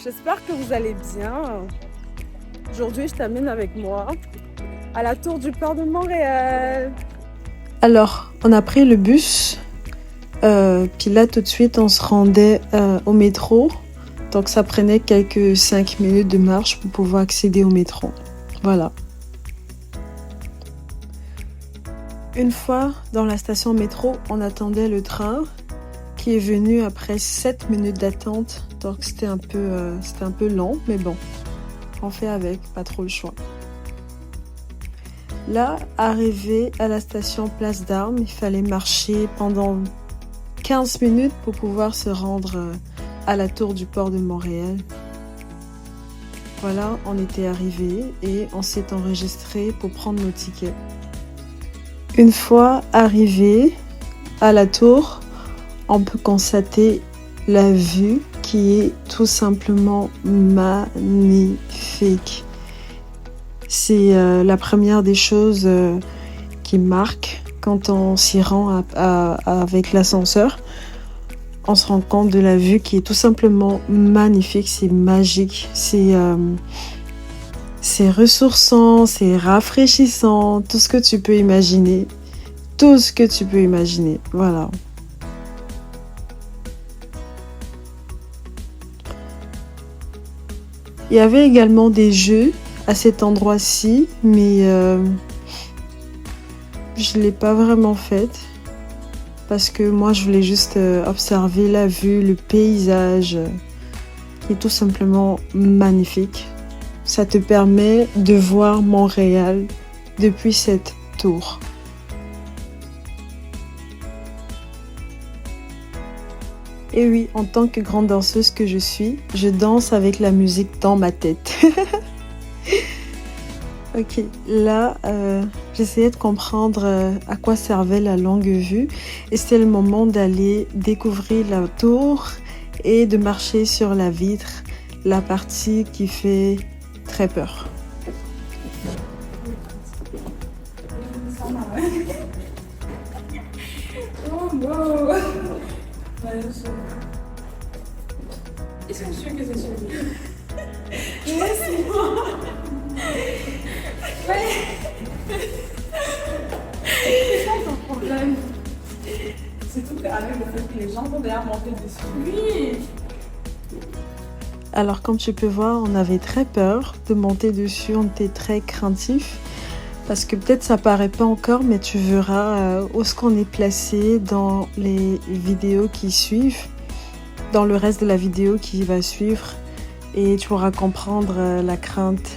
J'espère que vous allez bien. Aujourd'hui, je t'amène avec moi à la tour du port de Montréal. Alors, on a pris le bus, puis là tout de suite on se rendait au métro. Donc ça prenait quelques 5 minutes de marche pour pouvoir accéder au métro. Voilà. Une fois dans la station métro, on attendait le train qui est venu après 7 minutes d'attente. Donc c'était un peu long, mais bon, on fait avec, pas trop le choix. Là, arrivé à la station Place d'Armes, il fallait marcher pendant 15 minutes pour pouvoir se rendre à la tour du port de Montréal. Voilà, on était arrivé et on s'est enregistré pour prendre nos tickets. Une fois arrivé à la tour, on peut constater la vue qui est tout simplement magnifique. C'est la première des choses qui marque quand on s'y rend avec l'ascenseur. On se rend compte de la vue qui est tout simplement magnifique, c'est magique, c'est ressourçant, c'est rafraîchissant, tout ce que tu peux imaginer. Tout ce que tu peux imaginer, voilà. Il y avait également des jeux à cet endroit-ci, mais je ne l'ai pas vraiment faite parce que moi je voulais juste observer la vue, le paysage qui est tout simplement magnifique. Ça te permet de voir Montréal depuis cette tour. Et oui, en tant que grande danseuse que je suis, je danse avec la musique dans ma tête. Ok, là, j'essayais de comprendre à quoi servait la longue vue et c'était le moment d'aller découvrir la tour et de marcher sur la vitre, la partie qui fait très peur. Est-ce que je suis que c'est sûr? Laisse-moi. C'est ça ton problème. Surtout qu'avec le fait que les gens vont derrière monter dessus. Oui. Alors comme tu peux voir, on avait très peur de monter dessus, on était très craintifs parce que peut-être ça paraît pas encore, mais tu verras où est-ce qu'on est placé dans les vidéos qui suivent, dans le reste de la vidéo qui va suivre et tu pourras comprendre la crainte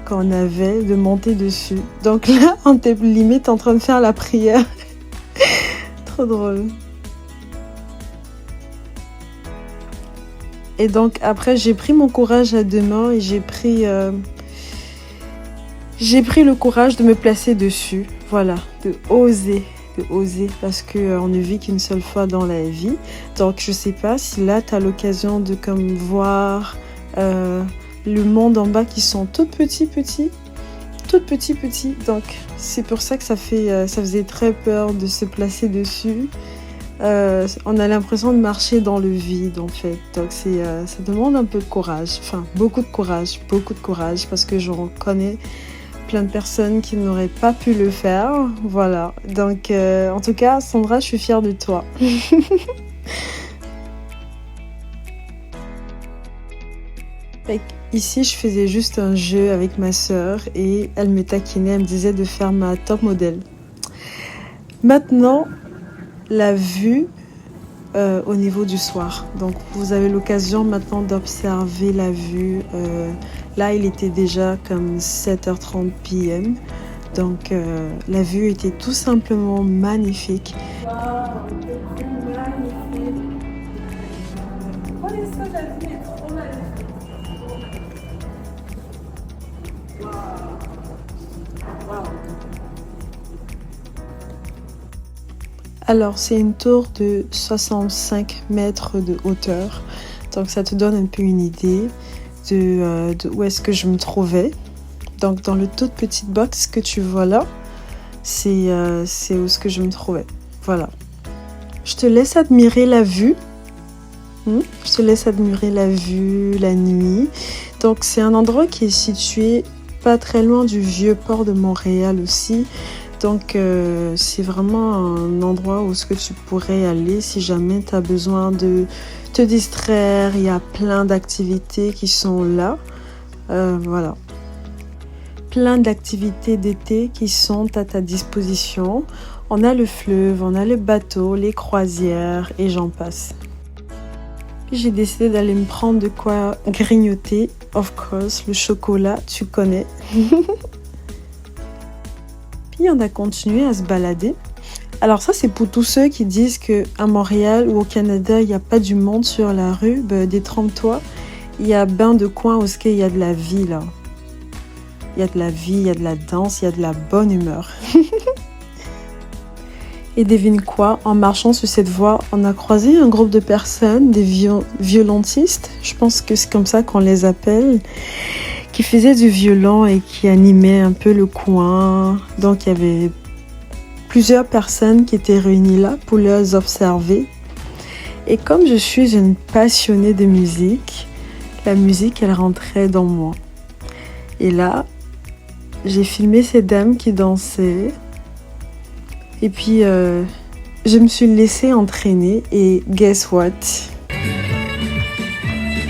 qu'on avait de monter dessus. Donc là, on était limite en train de faire la prière. Trop drôle. Et donc après, j'ai pris mon courage à deux mains et j'ai pris le courage de me placer dessus. Voilà, de oser parce qu'on ne vit qu'une seule fois dans la vie. Donc je sais pas si là tu as l'occasion de comme voir le monde en bas qui sont tout petits. Donc c'est pour ça que ça faisait très peur de se placer dessus. On a l'impression de marcher dans le vide en fait. Donc ça demande un peu de courage, enfin beaucoup de courage parce que j'en connais plein de personnes qui n'auraient pas pu le faire. Voilà. Donc en tout cas, Sandra, je suis fière de toi. Ici, je faisais juste un jeu avec ma sœur et elle me taquinait, elle me disait de faire ma top modèle. Maintenant, la vue au niveau du soir. Donc, vous avez l'occasion maintenant d'observer la vue. Là, il était déjà comme 7h30 p.m. Donc, la vue était tout simplement magnifique. Alors, c'est une tour de 65 mètres de hauteur. Donc, ça te donne un peu une idée de où est-ce que je me trouvais. Donc, dans le toute petite box que tu vois là, c'est où est-ce que je me trouvais. Voilà. Je te laisse admirer la vue. Je te laisse admirer la vue, la nuit. Donc c'est un endroit qui est situé pas très loin du vieux port de Montréal aussi. Donc c'est vraiment un endroit où ce que tu pourrais aller si jamais tu as besoin de te distraire. Il y a plein d'activités qui sont là. Voilà. Plein d'activités d'été qui sont à ta disposition. On a le fleuve, on a le bateau, les croisières et j'en passe. Puis j'ai décidé d'aller me prendre de quoi grignoter. Of course, le chocolat, tu connais. Puis on a continué à se balader. Alors ça, c'est pour tous ceux qui disent qu'à Montréal ou au Canada, il n'y a pas du monde sur la rue. Ben, détrompe-toi, il y a ben de coins où il y a de la vie là. Il y a de la vie, il y a de la danse, il y a de la bonne humeur. Et devine quoi, en marchant sur cette voie, on a croisé un groupe de personnes, des violontistes, je pense que c'est comme ça qu'on les appelle, qui faisaient du violon et qui animaient un peu le coin. Donc il y avait plusieurs personnes qui étaient réunies là pour les observer. Et comme je suis une passionnée de musique, la musique elle rentrait dans moi. Et là, j'ai filmé ces dames qui dansaient. Et puis, je me suis laissée entraîner et guess what?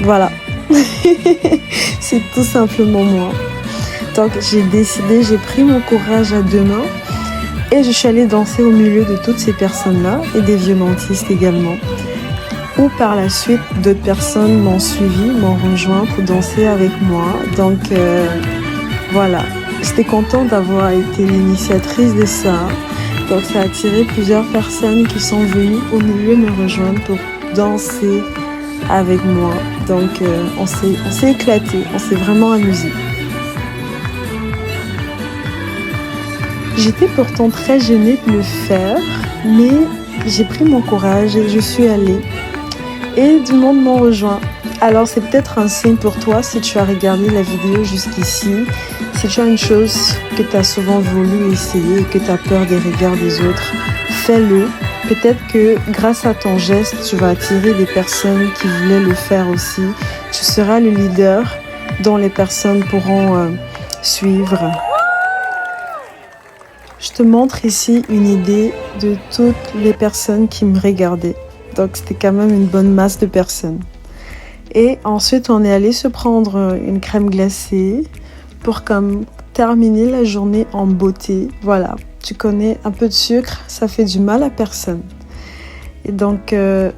Voilà. C'est tout simplement moi. Donc, j'ai décidé, j'ai pris mon courage à deux mains et je suis allée danser au milieu de toutes ces personnes-là et des violontistes également. Ou par la suite, d'autres personnes m'ont suivi, m'ont rejoint pour danser avec moi. Donc, voilà. J'étais contente d'avoir été l'initiatrice de ça. Donc ça a attiré plusieurs personnes qui sont venues au milieu me rejoindre pour danser avec moi. Donc on s'est éclaté, on s'est vraiment amusé. J'étais pourtant très gênée de le faire, mais j'ai pris mon courage et je suis allée. Et du monde m'a rejoint. Alors c'est peut-être un signe pour toi si tu as regardé la vidéo jusqu'ici. Si tu as une chose que tu as souvent voulu essayer et que tu as peur des regards des autres, fais-le. Peut-être que grâce à ton geste, tu vas attirer des personnes qui voulaient le faire aussi. Tu seras le leader dont les personnes pourront suivre. Je te montre ici une idée de toutes les personnes qui me regardaient. Donc c'était quand même une bonne masse de personnes. Et ensuite, on est allé se prendre une crème glacée pour comme terminer la journée en beauté. Voilà, tu connais, un peu de sucre, ça fait du mal à personne. Et donc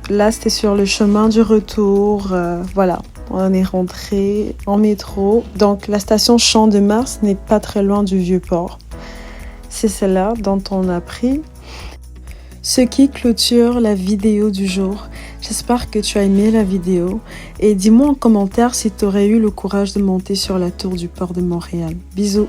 là, c'était sur le chemin du retour. Voilà, on est rentré en métro. Donc la station Champ-de-Mars n'est pas très loin du Vieux-Port. C'est celle-là dont on a pris. Ce qui clôture la vidéo du jour. J'espère que tu as aimé la vidéo et dis-moi en commentaire si tu aurais eu le courage de monter sur la tour du port de Montréal. Bisous!